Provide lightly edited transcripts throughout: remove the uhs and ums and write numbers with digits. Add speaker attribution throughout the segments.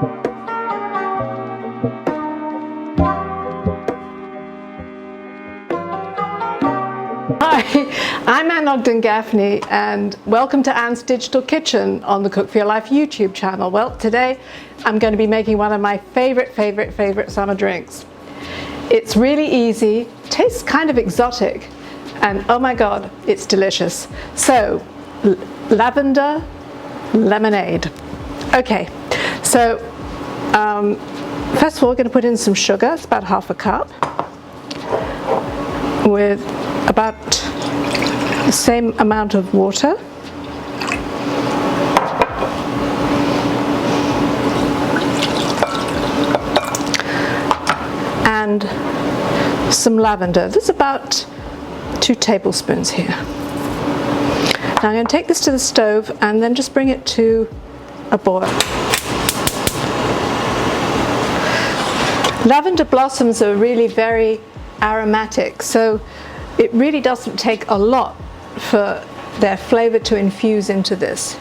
Speaker 1: Hi, I'm Anne Ogden-Gaffney and welcome to Anne's Digital Kitchen on the Cook for Your Life YouTube channel. Well, today I'm going to be making one of my favorite summer drinks. It's really easy, tastes kind of exotic, and oh my god, it's delicious. So, lavender lemonade. Okay, so first of all we're going to put in some sugar. It's about half a cup, with about the same amount of water. And some lavender. There's about 2 tablespoons here. Now I'm going to take this to the stove and then just bring it to a boil. Lavender blossoms are really very aromatic, so it really doesn't take a lot for their flavor to infuse into this.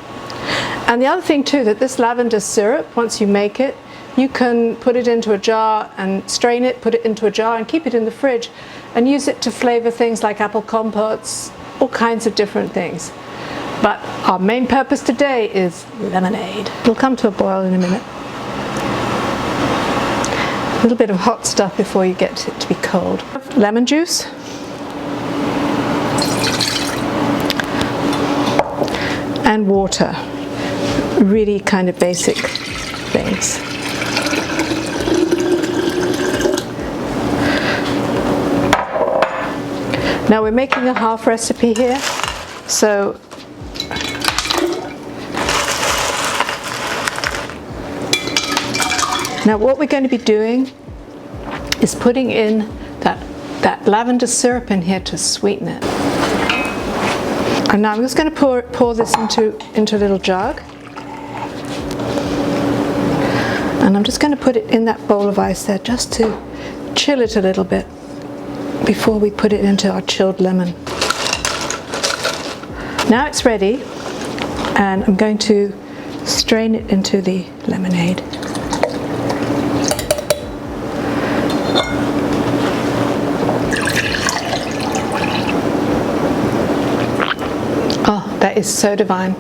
Speaker 1: And the other thing too, that this lavender syrup, once you make it, you can put it into a jar and strain it, put it into a jar and keep it in the fridge and use it to flavor things like apple compotes, all kinds of different things. But our main purpose today is lemonade. It'll come to a boil in a minute. A little bit of hot stuff before you get it to be cold. Lemon juice. And water. Really kind of basic things. Now we're making a half recipe here, so now what we're going to be doing is putting in that lavender syrup in here to sweeten it. And now I'm just going to pour this into a little jug. And I'm just going to put it in that bowl of ice there just to chill it a little bit before we put it into our chilled lemon. Now it's ready, and I'm going to strain it into the lemonade. Oh, that is so divine.